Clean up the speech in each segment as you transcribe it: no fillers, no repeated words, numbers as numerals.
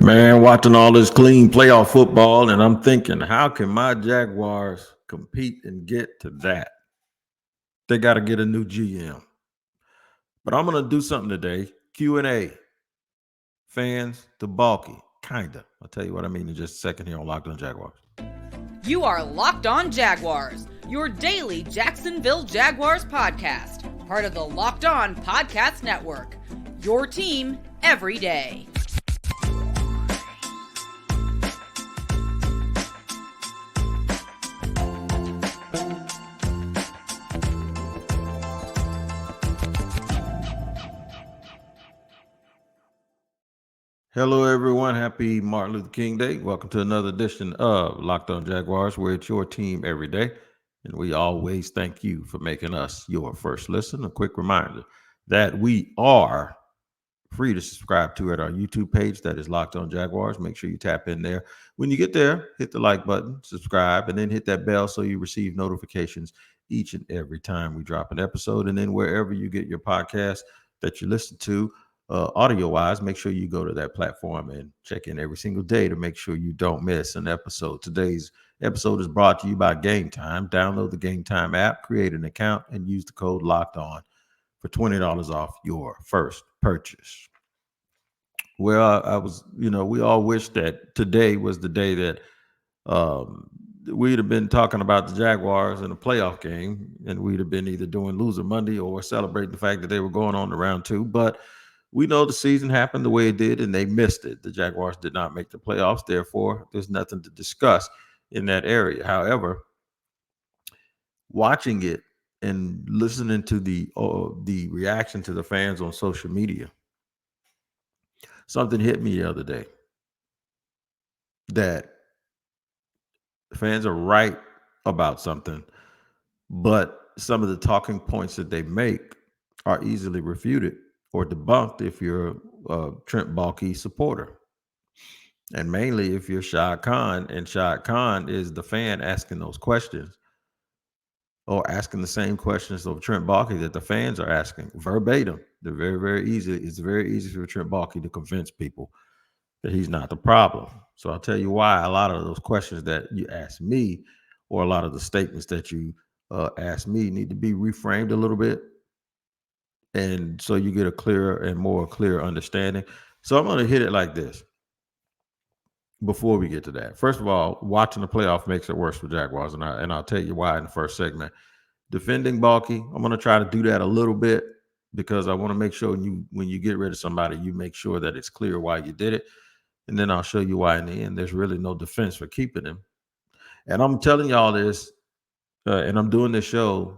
Man, watching all this clean playoff football, and I'm thinking, how can my Jaguars compete and get to that? They got to get a new GM. But I'm going to do something today. Q&A. Fans to Baalke. Kinda. I'll tell you what I mean in just a second here on Locked On Jaguars. You are Locked On Jaguars, your daily Jacksonville Jaguars podcast. Part of the Locked On Podcast Network. Your team every day. Hello, everyone. Happy Martin Luther King Day. Welcome to another edition of Locked On Jaguars, where it's your team every day. And we always thank you for making us your first listen. A quick reminder that we are free to subscribe to at our YouTube page. That is Locked On Jaguars. Make sure you tap in there. When you get there, hit the like button, subscribe, and then hit that bell so you receive notifications each and every time we drop an episode. And then wherever you get your podcast that you listen to, audio wise, make sure you go to that platform and check in every single day to make sure you don't miss an episode. Today's episode is brought to you by Game Time. Download the Game Time app, create an account, and use the code Locked On for $20 off your first purchase. Well, we all wish that today was the day that we'd have been talking about the Jaguars in a playoff game, and we'd have been either doing Loser Monday or celebrating the fact that they were going on to round two. But we know the season happened the way it did, and they missed it. The Jaguars did not make the playoffs. Therefore, there's nothing to discuss in that area. However, watching it and listening to the reaction to the fans on social media, something hit me the other day that fans are right about something, but some of the talking points that they make are easily refuted or debunked if you're a Trent Baalke supporter. And mainly if you're Shad Khan, and Shad Khan is the fan asking those questions or asking the same questions of Trent Baalke that the fans are asking verbatim. They're very, very easy. It's very easy for Trent Baalke to convince people that he's not the problem. So I'll tell you why a lot of those questions that you ask me, or a lot of the statements that you ask me, need to be reframed a little bit. And so you get a clearer and more clear understanding. So I'm going to hit it like this before we get to that. First of all, watching the playoff makes it worse for Jaguars, and I'll tell you why in the first segment. Defending Baalke, I'm going to try to do that a little bit because I want to make sure when you get rid of somebody, you make sure that it's clear why you did it. And then I'll show you why in the end there's really no defense for keeping him. And I'm telling y'all this, and I'm doing this show,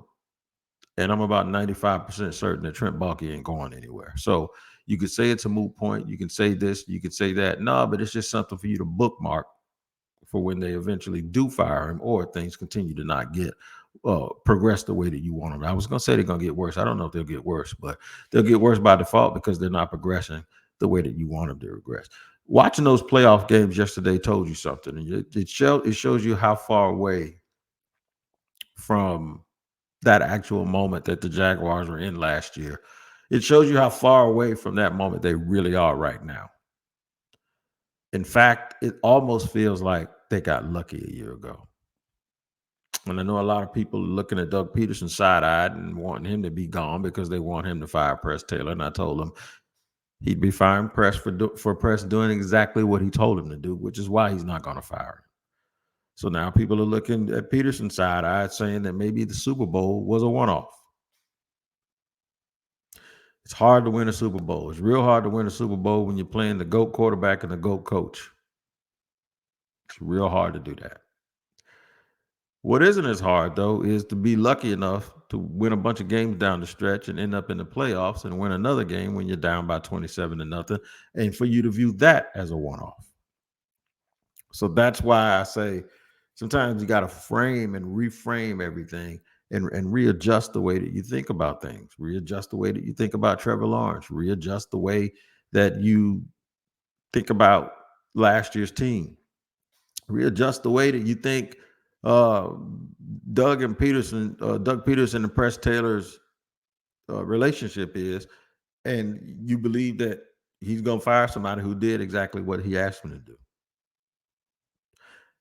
and I'm about 95% certain that Trent Baalke ain't going anywhere. So you could say it's a moot point. You can say this. You could say that. No, but it's just something for you to bookmark for when they eventually do fire him, or things continue to not get progress the way that you want them. I was going to say they're going to get worse. I don't know if they'll get worse, but they'll get worse by default because they're not progressing the way that you want them to regress. Watching those playoff games yesterday told you something. And it shows you how far away from that actual moment that the Jaguars were in last year. It shows you how far away from that moment they really are right now. In fact, it almost feels like they got lucky a year ago. And I know a lot of people are looking at Doug Pederson side-eyed and wanting him to be gone because they want him to fire Press Taylor. And I told him he'd be firing Press for Press doing exactly what he told him to do, which is why he's not going to fire him. So now people are looking at Pederson's side-eyed, saying that maybe the Super Bowl was a one-off. It's hard to win a Super Bowl. It's real hard to win a Super Bowl when you're playing the GOAT quarterback and the GOAT coach. It's real hard to do that. What isn't as hard, though, is to be lucky enough to win a bunch of games down the stretch and end up in the playoffs and win another game when you're down by 27-0, and for you to view that as a one-off. So that's why I say sometimes you got to frame and reframe everything and readjust the way that you think about things, readjust the way that you think about Trevor Lawrence, readjust the way that you think about last year's team, readjust the way that you think Doug Pederson and Press Taylor's relationship is, and you believe that he's going to fire somebody who did exactly what he asked him to do.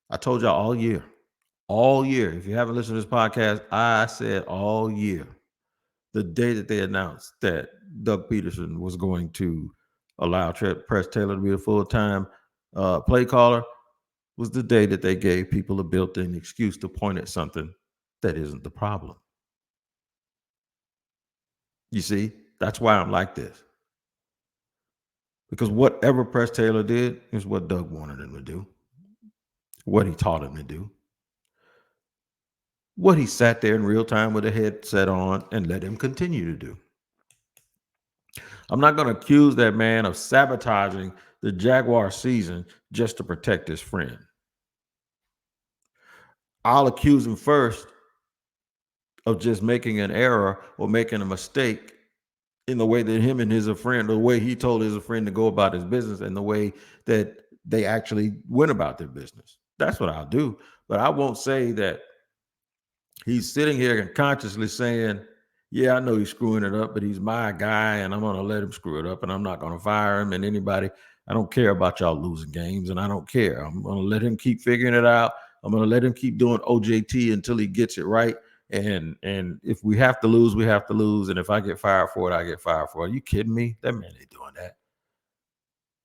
I told y'all all year. If you haven't listened to this podcast, I said all year, the day that they announced that Doug Pederson was going to allow Press Taylor to be a full-time play caller was the day that they gave people a built-in excuse to point at something that isn't the problem. You see, that's why I'm like this. Because whatever Press Taylor did is what Doug wanted him to do, what he taught him to do, what he sat there in real time with a headset on and let him continue to do. I'm not going to accuse that man of sabotaging the Jaguar season just to protect his friend. I'll accuse him first of just making an error or making a mistake in the way that him and his friend, the way he told his friend to go about his business and the way that they actually went about their business. That's what I'll do. But I won't say that he's sitting here and consciously saying, yeah, I know he's screwing it up, but he's my guy and I'm going to let him screw it up and I'm not going to fire him. And anybody, I don't care about y'all losing games and I don't care. I'm going to let him keep figuring it out. I'm going to let him keep doing OJT until he gets it right. And if we have to lose, we have to lose. And if I get fired for it, I get fired for it. Are you kidding me? That man ain't doing that.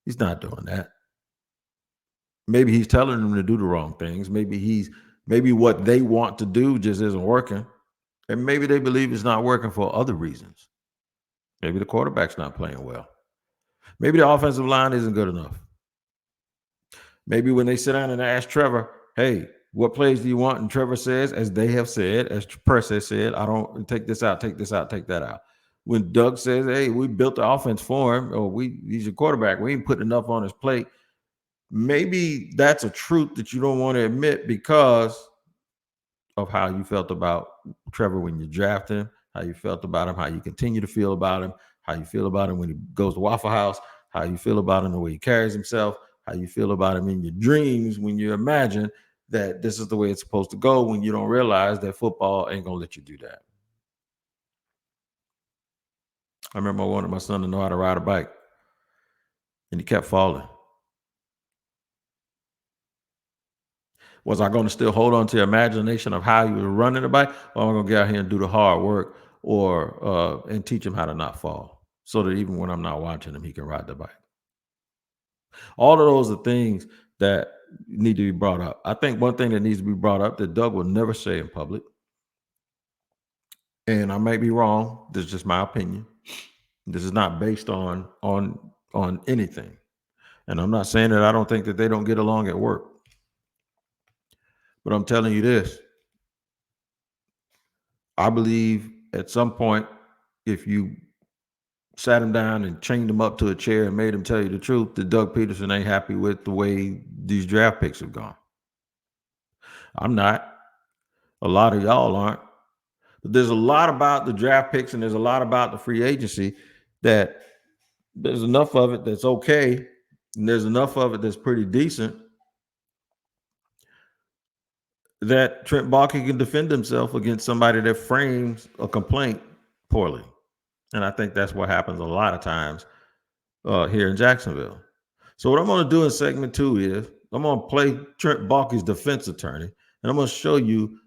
He's not doing that. Maybe he's telling them to do the wrong things. Maybe what they want to do just isn't working. And maybe they believe it's not working for other reasons. Maybe the quarterback's not playing well. Maybe the offensive line isn't good enough. Maybe when they sit down and ask Trevor, hey, what plays do you want? And Trevor says, as they have said, as Press has said, I don't take this out, take this out, take that out. When Doug says, hey, we built the offense for him, or he's a quarterback, we ain't putting enough on his plate. Maybe that's a truth that you don't want to admit because of how you felt about Trevor when you drafted him, how you felt about him, how you continue to feel about him, how you feel about him when he goes to Waffle House, how you feel about him the way he carries himself, how you feel about him in your dreams when you imagine that this is the way it's supposed to go when you don't realize that football ain't going to let you do that. I remember I wanted my son to know how to ride a bike, and he kept falling. Was I going to still hold on to the imagination of how he was running the bike, or am I going to get out here and do the hard work and teach him how to not fall so that even when I'm not watching him, he can ride the bike? All of those are things that need to be brought up. I think one thing that needs to be brought up that Doug will never say in public, and I might be wrong, this is just my opinion. This is not based on anything. And I'm not saying that I don't think that they don't get along at work. But I'm telling you this. I believe at some point, if you sat him down and chained him up to a chair and made him tell you the truth, that Doug Pederson ain't happy with the way these draft picks have gone. I'm not. A lot of y'all aren't. But there's a lot about the draft picks and there's a lot about the free agency that there's enough of it that's okay, and there's enough of it that's pretty decent that Trent Baalke can defend himself against somebody that frames a complaint poorly. And I think that's what happens a lot of times here in Jacksonville. So what I'm going to do in segment 2 is I'm going to play Trent Baalke's defense attorney, and I'm going to show you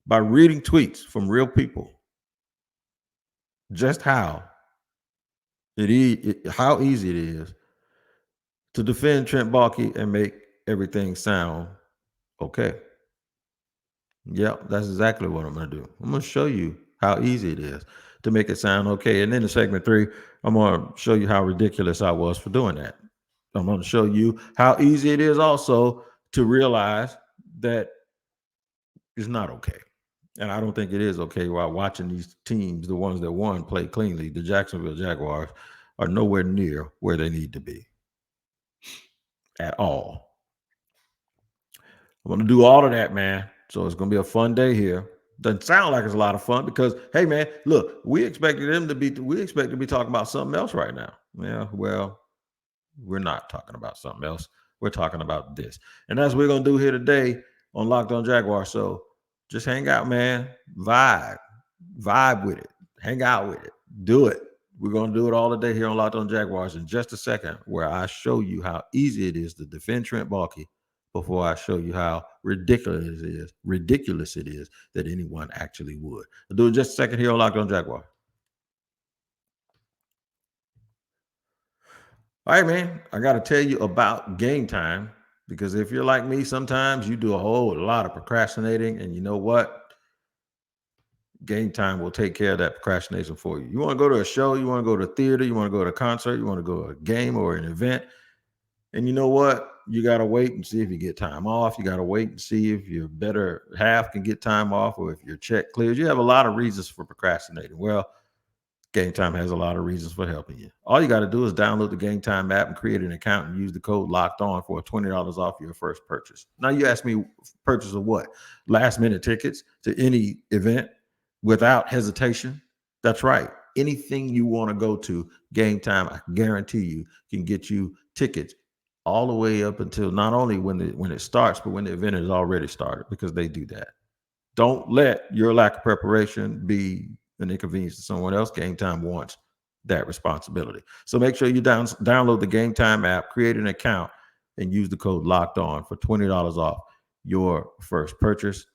by reading tweets from real people just how easy it is to defend Trent Baalke and make everything sound okay. Yeah, that's exactly what I'm going to do. I'm going to show you how easy it is to make it sound okay. And then in segment 3, I'm going to show you how ridiculous I was for doing that. I'm going to show you how easy it is also to realize that it's not okay. And I don't think it is okay while watching these teams, the ones that won, play cleanly. The Jacksonville Jaguars are nowhere near where they need to be at all. I'm going to do all of that, man. So it's going to be a fun day here. Doesn't sound like it's a lot of fun because, hey, man, look, we expect to be talking about something else right now. Yeah, well, we're not talking about something else. We're talking about this. And that's what we're going to do here today on Locked On Jaguars. So just hang out, man. Vibe with it. Hang out with it. Do it. We're going to do it all today here on Locked On Jaguars in just a second, where I show you how easy it is to defend Trent Baalke before I show you how ridiculous it is that anyone actually would. I'll do it in just a second here on Locked On Jaguars. All right, man, I got to tell you about Game Time, because if you're like me, sometimes you do a whole lot of procrastinating, and you know what? Game Time will take care of that procrastination for you. You want to go to a show, you want to go to a theater, you want to go to a concert, you want to go to a game or an event, and you know what? You got to wait and see if you get time off. You got to wait and see if your better half can get time off, or if your check clears. You have a lot of reasons for procrastinating. Well, Game Time has a lot of reasons for helping you. All you got to do is download the Game Time app and create an account and use the code Locked On for $20 off your first purchase. Now, you ask me, purchase of what? Last minute tickets to any event without hesitation? That's right. Anything you want to go to, Game Time, I guarantee you, can get you tickets all the way up until not only when it starts, but when the event is already started, because they do that. Don't let your lack of preparation be an inconvenience to someone else. Game Time wants that responsibility. So make sure you download the Game Time app, create an account, and use the code Locked On for $20 off your first purchase.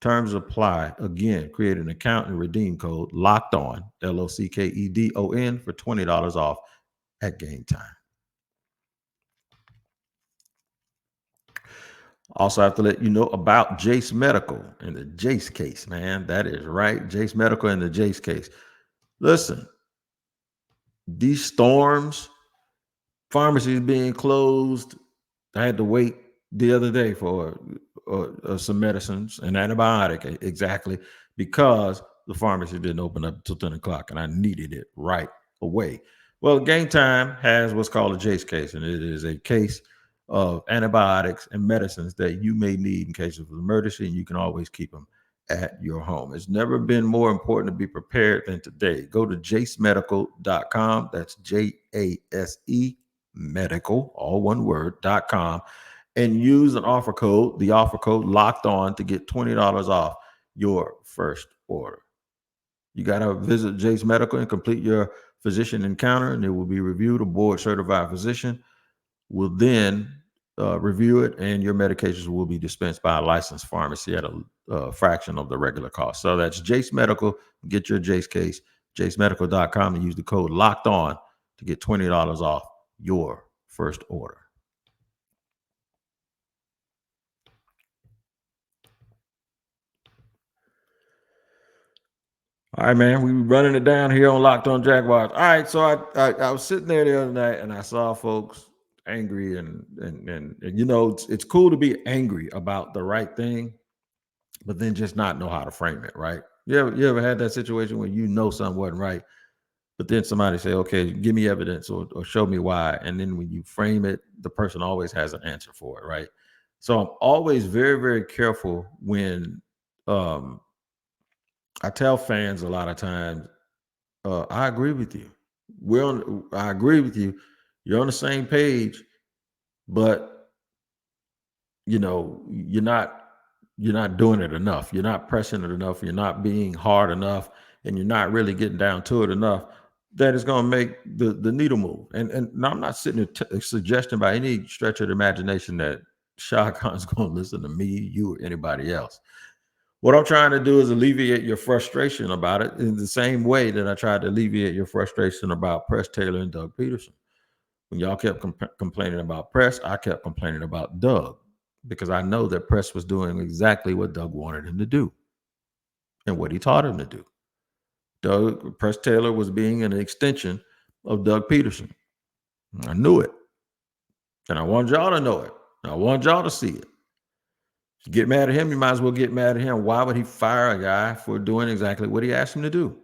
Terms apply. Again, create an account and redeem code Locked On, LOCKEDON, for $20 off at Game Time. Also, I have to let you know about Jase Medical and the Jase case, man. That is right. Jase Medical and the Jase case. Listen, these storms, pharmacies being closed. I had to wait the other day for some medicines, an antibiotic, exactly, because the pharmacy didn't open up until 10 o'clock and I needed it right away. Well, Game Time has what's called a Jase case, and it is a case of antibiotics and medicines that you may need in case of an emergency, and you can always keep them at your home. It's never been more important to be prepared than today. Go to jasemedical.com. That's JASE medical, all one word, .com, and use the offer code Locked On, to get $20 off your first order. You got to visit Jase Medical and complete your physician encounter, and it will be reviewed. A board certified physician will then review it, and your medications will be dispensed by a licensed pharmacy at a fraction of the regular cost. So that's Jase Medical. Get your Jase case, jasemedical.com, and use the code Locked On to get $20 off your first order. All right, man, we running it down here on Locked On Jaguars. All right, so I was sitting there the other night and I saw folks angry, and you know, it's cool to be angry about the right thing, but then just not know how to frame it, right? You ever had that situation where you know something wasn't right, but then somebody say, okay, give me evidence or show me why, and then when you frame it, the person always has an answer for it, right? So I'm always very, very careful when I tell fans a lot of times, I agree with you. I agree with you. You're on the same page, but you know, you're not doing it enough. You're not pressing it enough. You're not being hard enough, and you're not really getting down to it enough that it's going to make the needle move. And I'm not sitting there suggesting by any stretch of the imagination that Shah Khan's going to listen to me, you, or anybody else. What I'm trying to do is alleviate your frustration about it in the same way that I tried to alleviate your frustration about Press Taylor and Doug Pederson. When y'all kept complaining about Press, I kept complaining about Doug, because I know that Press was doing exactly what Doug wanted him to do and what he taught him to do. Press Taylor was being an extension of Doug Pederson. I knew it. And I wanted y'all to know it. I wanted y'all to see it. If you get mad at him, you might as well get mad at him. Why would he fire a guy for doing exactly what he asked him to do?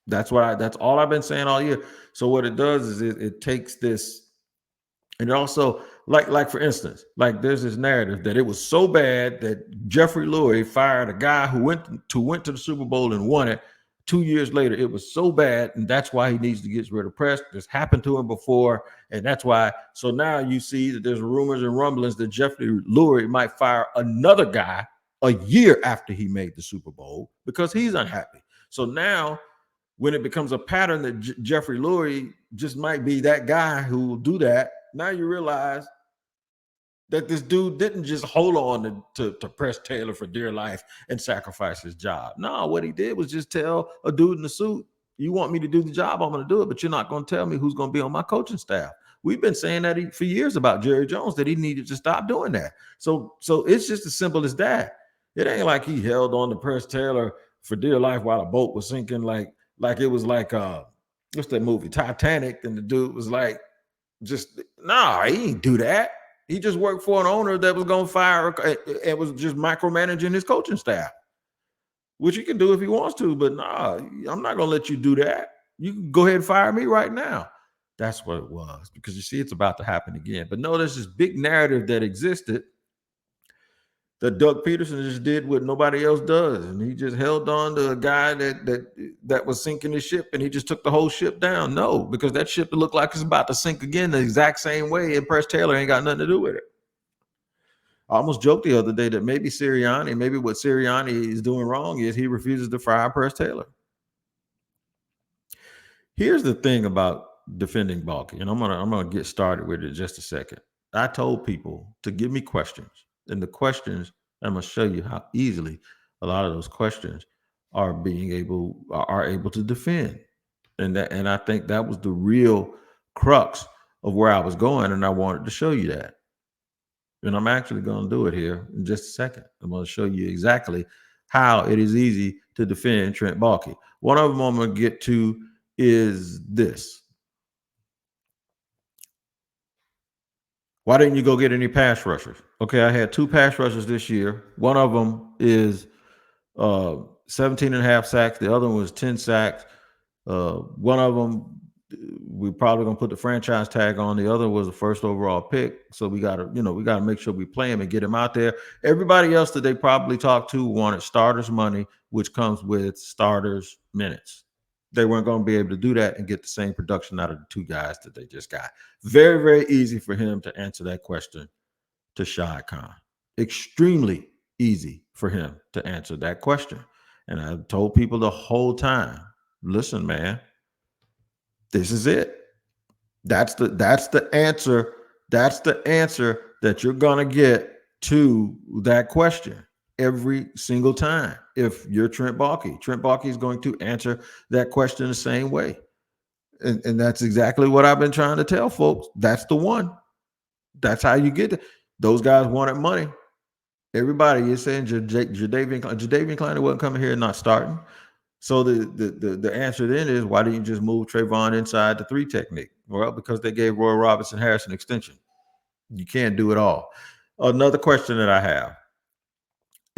That's all I've been saying all year. So what it does is it takes this, and it also, like for instance, like there's this narrative that it was so bad that Jeffrey Lurie fired a guy who went to the Super Bowl and won it. 2 years later, it was so bad, and that's why he needs to get rid of Press. This happened to him before, and that's why. So now you see that there's rumors and rumblings that Jeffrey Lurie might fire another guy a year after he made the Super Bowl because he's unhappy. So now when it becomes a pattern that Jeffrey Lurie just might be that guy who will do that, now you realize that this dude didn't just hold on to Press Taylor for dear life and sacrifice his job. No, what he did was just tell a dude in the suit, you want me to do the job, I'm going to do it, but you're not going to tell me who's going to be on my coaching staff. We've been saying that for years about Jerry Jones, that he needed to stop doing that. So it's just as simple as that. It ain't like he held on to Press Taylor for dear life while the boat was sinking, like it was like what's that movie, Titanic, and the dude was like, just nah, he didn't do that. He just worked for an owner that was going to fire and was just micromanaging his coaching staff, which he can do if he wants to. But nah, I'm not going to let you do that. You can go ahead and fire me right now. That's what it was, because you see, it's about to happen again. But no, there's this big narrative that existed that Doug Pederson just did what nobody else does, and he just held on to a guy that was sinking his ship, and he just took the whole ship down. No, because that ship looked like it's about to sink again the exact same way, and Press Taylor ain't got nothing to do with it. I almost joked the other day that maybe what Sirianni is doing wrong is he refuses to fire Press Taylor. Here's the thing about defending Baalke, and I'm gonna get started with it in just a second. I told people to give me questions. And the questions, I'm going to show you how easily a lot of those questions are able to defend. And I think that was the real crux of where I was going. And I wanted to show you that. And I'm actually going to do it here in just a second. I'm going to show you exactly how it is easy to defend Trent Baalke. One of them I'm going to get to is this. Why didn't you go get any pass rushers? Okay, I had 2 pass rushers this year. One of them is 17 and a half sacks. The other one was 10 sacks. One of them, we probably going to put the franchise tag on. The other was the first overall pick. So we got to make sure we play him and get him out there. Everybody else that they probably talked to wanted starters money, which comes with starters minutes. They weren't going to be able to do that and get the same production out of the 2 guys that they just got. Very, very easy for him to answer that question to Shad Khan. Extremely easy for him to answer that question. And I told people the whole time, listen, man, this is it. That's the answer. That's the answer that you're going to get to that question every single time. If you're Trent Baalke is going to answer that question the same way. And that's exactly what I've been trying to tell folks. That's the one. That's how you get it. Those guys wanted money. Everybody is saying Jadeveon Clowney wasn't coming here and not starting. So the answer then is, why didn't you just move Trayvon inside the 3 technique? Well, because they gave Roy Robinson Harris an extension. You can't do it all. Another question that I have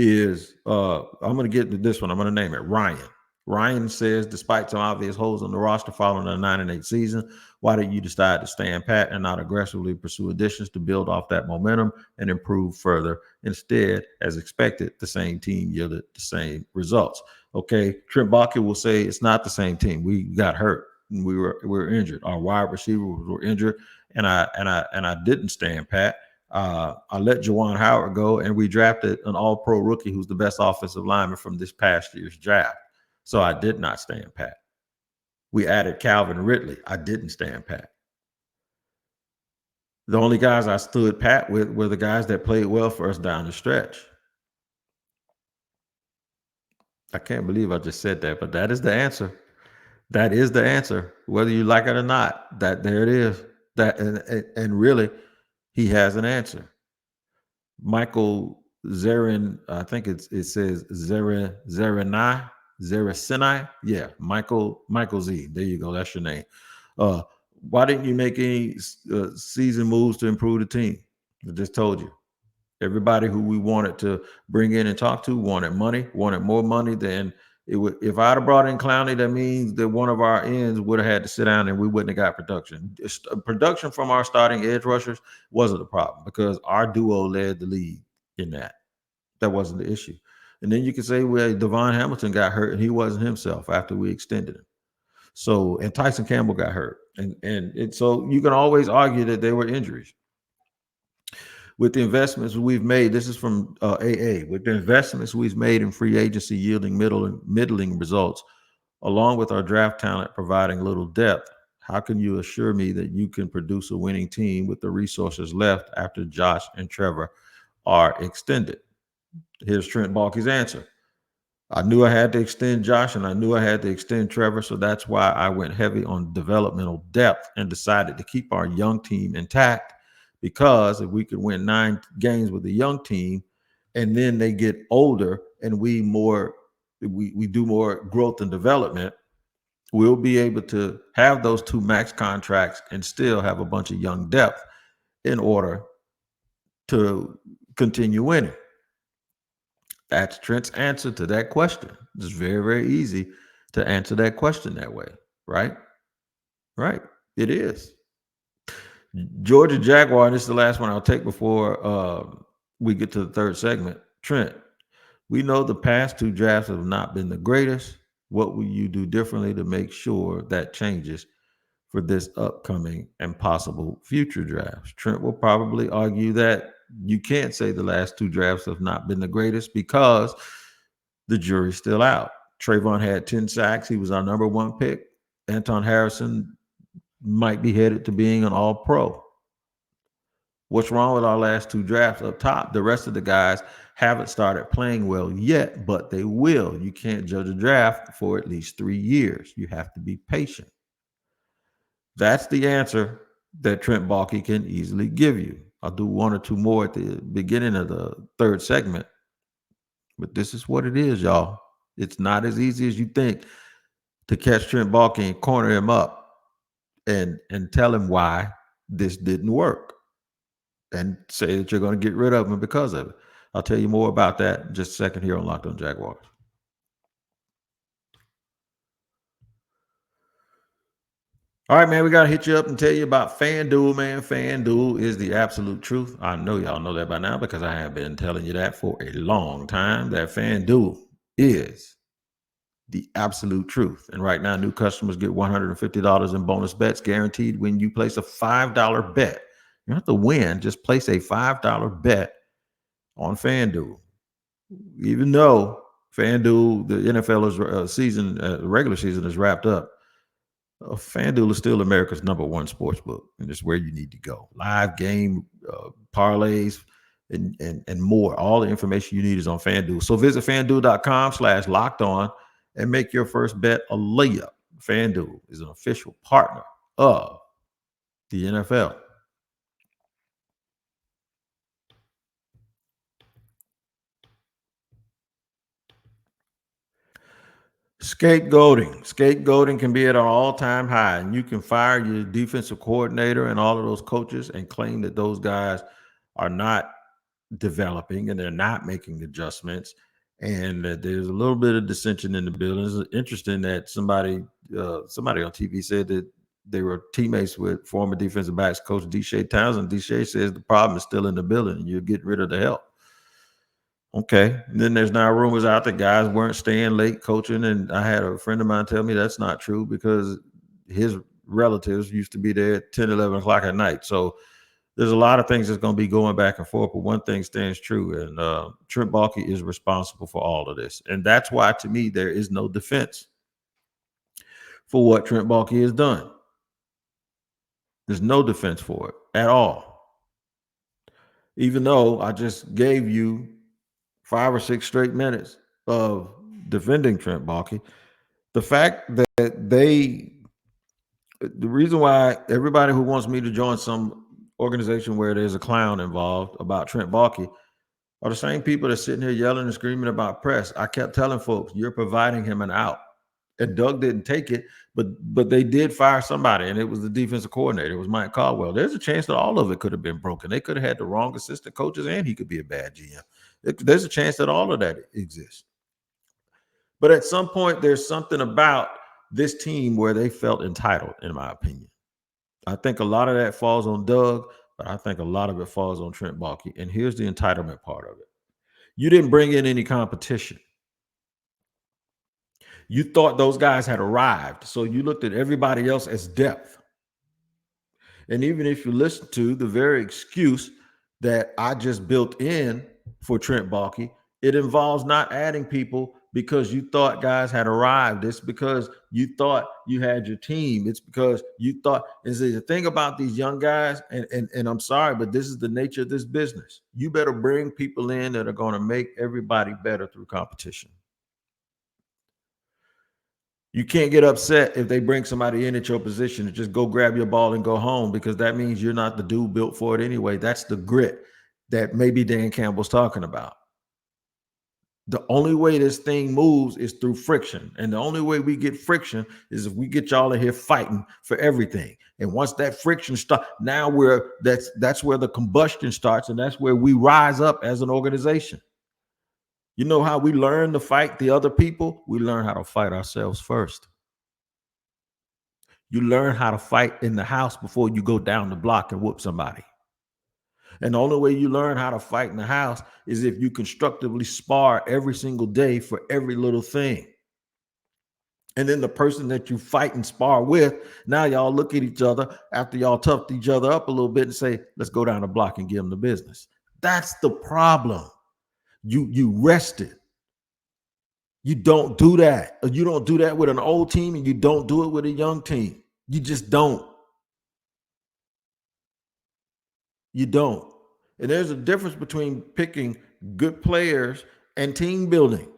is, I'm going to get to this one. I'm going to name it Ryan. Ryan says, despite some obvious holes in the roster following a 9-8 season, why did you decide to stand pat and not aggressively pursue additions to build off that momentum and improve further? Instead, as expected, the same team yielded the same results. Okay, Trent Baalke will say it's not the same team. We got hurt. We were injured. Our wide receivers were injured, and I didn't stand pat. I let Juwan Howard go, and we drafted an all-pro rookie who's the best offensive lineman from this past year's draft. So I did not stand pat. We added Calvin Ridley. I didn't stand pat. The only guys I stood pat with were the guys that played well for us down the stretch. I can't believe I just said that, but that is the answer. That is the answer, whether you like it or not. There it is. And really, he has an answer. Michael Zarin, I think it says Zarasinai. Yeah, Michael Z. There you go. That's your name. Why didn't you make any season moves to improve the team? I just told you. Everybody who we wanted to bring in and talk to wanted more money than it would. If I'd have brought in Clowney, that means that one of our ends would have had to sit down and we wouldn't have got production. Production from our starting edge rushers wasn't a problem because our duo led the league in that. That wasn't the issue. And then you can say, well, Devon Hamilton got hurt and he wasn't himself after we extended him. So, and Tyson Campbell got hurt. And so you can always argue that there were injuries. With the investments we've made, this is from AA, with the investments we've made in free agency yielding middling results, along with our draft talent providing little depth. How can you assure me that you can produce a winning team with the resources left after Josh and Trevor are extended? Here's Trent Baalke's answer. I knew I had to extend Josh and I knew I had to extend Trevor. So that's why I went heavy on developmental depth and decided to keep our young team intact. Because if we could win 9 games with a young team and then they get older and we do more growth and development, we'll be able to have those 2 max contracts and still have a bunch of young depth in order to continue winning. That's Trent's answer to that question. It's very, very easy to answer that question that way, right? Right. It is. Georgia Jaguar, and this is the last one I'll take before we get to the third segment. Trent, we know the past 2 drafts have not been the greatest. What will you do differently to make sure that changes for this upcoming and possible future drafts? Trent will probably argue that you can't say the last 2 drafts have not been the greatest because the jury's still out. Trayvon had 10 sacks. He was our number 1 pick. Anton Harrison might be headed to being an all-pro. What's wrong with our last 2 drafts up top? The rest of the guys haven't started playing well yet, but they will. You can't judge a draft for at least 3 years. You have to be patient. That's the answer that Trent Baalke can easily give you. I'll do 1 or 2 more at the beginning of the third segment. But this is what it is, y'all. It's not as easy as you think to catch Trent Baalke and corner him up and tell him why this didn't work and say that you're going to get rid of him because of it. I'll tell you more about that in just a second here on Locked On Jaguars. All right, man, we got to hit you up and tell you about FanDuel, man. FanDuel is the absolute truth. I know y'all know that by now because I have been telling you that for a long time, that FanDuel is the absolute truth. And right now, new customers get $150 in bonus bets guaranteed when you place a $5 bet. You don't have to win, just place a $5 bet on FanDuel. Even though FanDuel, the NFL regular season is wrapped up, FanDuel is still America's number 1 sports book, and it's where you need to go. Live game, parlays, and more. All the information you need is on FanDuel. So visit FanDuel.com/lockedon and make your first bet a layup. FanDuel is an official partner of the NFL. Scapegoating can be at an all-time high, and you can fire your defensive coordinator and all of those coaches and claim that those guys are not developing and they're not making adjustments, and that there's a little bit of dissension in the building. It's interesting that somebody on TV said that they were teammates with former defensive backs coach Deshae Townsend. Deshae says the problem is still in the building and you're getting rid of the help. Okay. And then there's now rumors out that guys weren't staying late coaching. And I had a friend of mine tell me that's not true because his relatives used to be there at 10, 11 o'clock at night. So there's a lot of things that's going to be going back and forth, but one thing stands true. And Trent Baalke is responsible for all of this. And that's why, to me, there is no defense for what Trent Baalke has done. There's no defense for it at all. Even though I just gave you 5 or 6 straight minutes of defending Trent Baalke, the fact that the reason why everybody who wants me to join some organization where there's a clown involved about Trent Baalke are the same people that's sitting here yelling and screaming about press. I kept telling folks, you're providing him an out. And Doug didn't take it, but they did fire somebody, and it was the defensive coordinator. It was Mike Caldwell. There's a chance that all of it could have been broken. They could have had the wrong assistant coaches, and he could be a bad GM. There's a chance that all of that exists. But at some point, there's something about this team where they felt entitled, in my opinion. I think a lot of that falls on Doug, but I think a lot of it falls on Trent Baalke. And here's the entitlement part of it. You didn't bring in any competition. You thought those guys had arrived, so you looked at everybody else as depth. And even if you listen to the very excuse that I just built in for Trent Baalke, it involves not adding people because you thought guys had arrived. It's because you thought you had your team. It's because you thought. Is the thing about these young guys, and I'm sorry, but this is the nature of this business. You better bring people in that are going to make everybody better through competition. You can't get upset if they bring somebody in at your position and just go grab your ball and go home, because that means you're not the dude built for it anyway. That's the grit that maybe Dan Campbell's talking about. The only way this thing moves is through friction. And the only way we get friction is if we get y'all in here fighting for everything. And once that friction starts, now that's where the combustion starts, and that's where we rise up as an organization. You know how we learn to fight the other people? We learn how to fight ourselves first. You learn how to fight in the house before you go down the block and whoop somebody. And the only way you learn how to fight in the house is if you constructively spar every single day for every little thing. And then the person that you fight and spar with, now y'all look at each other after y'all toughed each other up a little bit and say, let's go down the block and give them the business. That's the problem. You rest it. You don't do that. You don't do that with an old team, and you don't do it with a young team. You just don't. You don't. And there's a difference between picking good players and team building.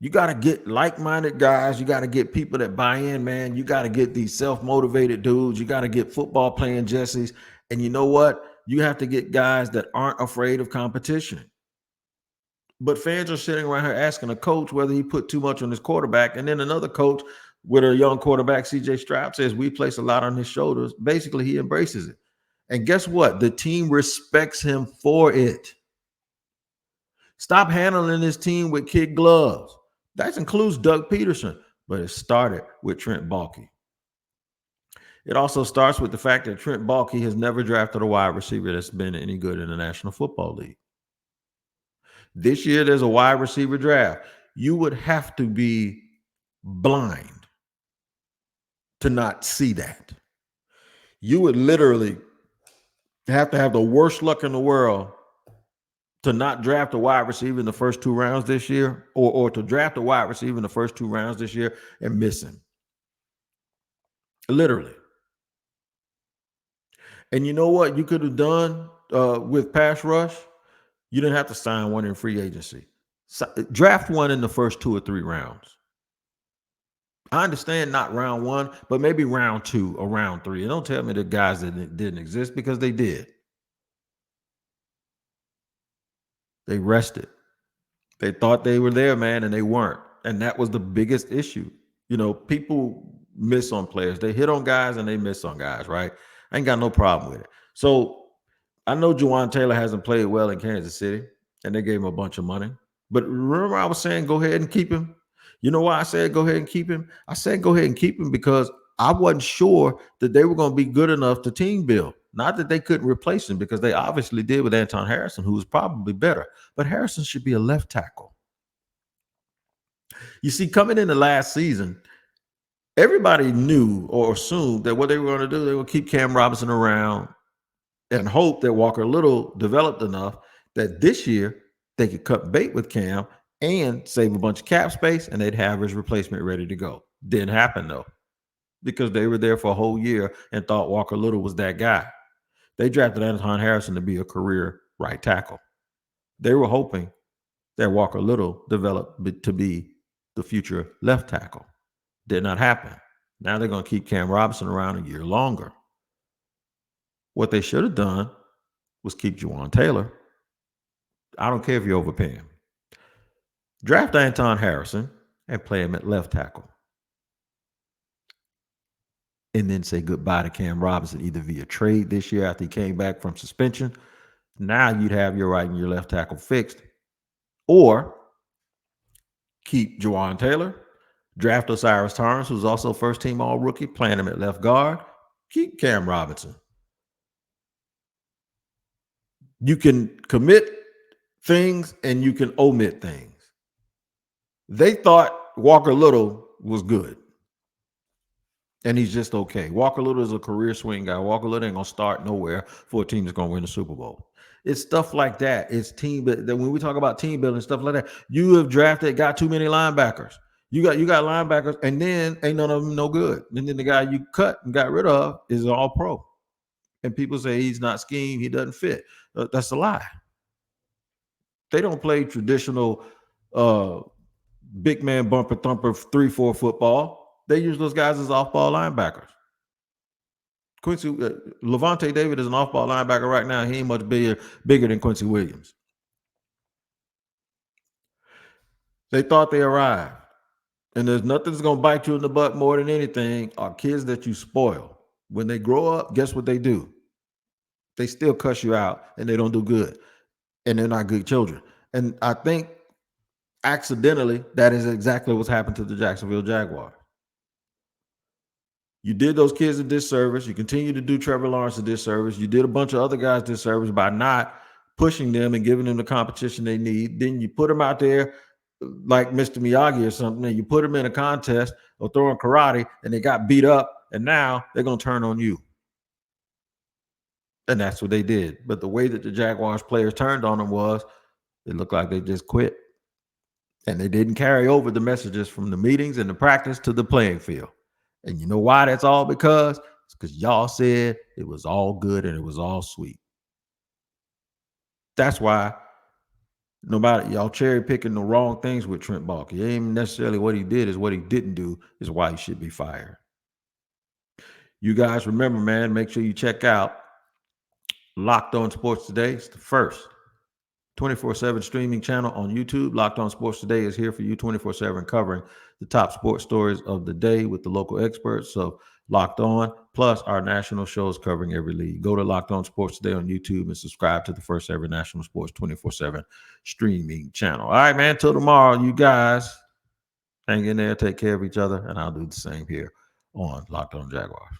You got to get like-minded guys. You got to get people that buy in, man. You got to get these self-motivated dudes. You got to get football playing Jesses. And you know what? You have to get guys that aren't afraid of competition. But fans are sitting around here asking a coach whether he put too much on his quarterback. And then another coach with a young quarterback, C.J. Stroud, says we place a lot on his shoulders. Basically, he embraces it. And guess what? The team respects him for it. Stop handling this team with kid gloves. That includes Doug Pederson, but it started with Trent Baalke. It also starts with the fact that Trent Baalke has never drafted a wide receiver that's been any good in the National Football League. This year, there's a wide receiver draft. You would have to be blind to not see that. You would literally have to have the worst luck in the world to not draft a wide receiver in the first 2 rounds this year, or to draft a wide receiver in the first 2 rounds this year and miss him. Literally. And you know what you could have done with pass rush? You didn't have to sign one in free agency. Draft one in the first 2 or 3 rounds. I understand not round 1, but maybe round 2 or round 3. And don't tell me the guys that didn't exist, because they did. They rested. They thought they were there, man, and they weren't. And that was the biggest issue. You know, people miss on players. They hit on guys and they miss on guys, right? I ain't got no problem with it. So I know Juwan Taylor hasn't played well in Kansas City, and they gave him a bunch of money. But remember I was saying go ahead and keep him? You know why I said go ahead and keep him? I said go ahead and keep him because I wasn't sure that they were going to be good enough to team build. Not that they couldn't replace him, because they obviously did with Anton Harrison, who was probably better. But Harrison should be a left tackle. You see, coming into last season, everybody knew or assumed that what they were going to do, they would keep Cam Robinson around and hope that Walker Little developed enough that this year they could cut bait with Cam and save a bunch of cap space, and they'd have his replacement ready to go. Didn't happen, though, because they were there for a whole year and thought Walker Little was that guy. They drafted Anton Harrison to be a career right tackle. They were hoping that Walker Little developed to be the future left tackle. Did not happen. Now they're going to keep Cam Robinson around a year longer. What they should have done was keep Juwan Taylor. I don't care if you overpay him. Draft Anton Harrison and play him at left tackle. And then say goodbye to Cam Robinson, either via trade this year after he came back from suspension. Now you'd have your right and your left tackle fixed. Or keep Juwan Taylor, draft Osiris Torrance, who's also first-team all-rookie, playing him at left guard. Keep Cam Robinson. You can commit things and you can omit things. They thought Walker Little was good. And he's just okay. Walker Little is a career swing guy. Walker Little ain't gonna start nowhere for a team that's gonna win the Super Bowl. It's stuff like that. It's team. That when we talk about team building stuff like that, you have drafted, got too many linebackers. You got linebackers, and then ain't none of them no good. And then the guy you cut and got rid of is all pro. And people say he's not scheme, he doesn't fit. That's a lie. They don't play traditional big man bumper thumper 3-4 football. They use those guys as off ball linebackers. Quincy Levante David is an off ball linebacker right now. He ain't much bigger than Quincy Williams. They thought they arrived. And there's nothing that's going to bite you in the butt more than anything are kids that you spoil. When they grow up, guess what they do? They still cuss you out and they don't do good. And they're not good children. And I think accidentally, that is exactly what's happened to the Jacksonville Jaguars. You did those kids a disservice. You continue to do Trevor Lawrence a disservice. You did a bunch of other guys disservice by not pushing them and giving them the competition they need. Then you put them out there like Mr. Miyagi or something, and you put them in a contest or throwing karate, and they got beat up, and now they're going to turn on you. And that's what they did. But the way that the Jaguars players turned on them was it looked like they just quit. And they didn't carry over the messages from the meetings and the practice to the playing field. And you know why that's all? Because it's because y'all said it was all good and it was all sweet. That's why nobody, y'all cherry picking the wrong things with Trent Baalke. It ain't necessarily what he did, is what he didn't do is why he should be fired. You guys remember, man, make sure you check out Locked On Sports Today. It's the first 24/7 streaming channel on YouTube. Locked On Sports Today is here for you 24/7, covering the top sports stories of the day with the local experts. So Locked On, plus our national shows covering every league. Go to Locked On Sports Today on YouTube and subscribe to the first ever national sports 24/7 streaming channel. All right, man, till tomorrow, you guys hang in there, take care of each other, and I'll do the same here on Locked On Jaguars.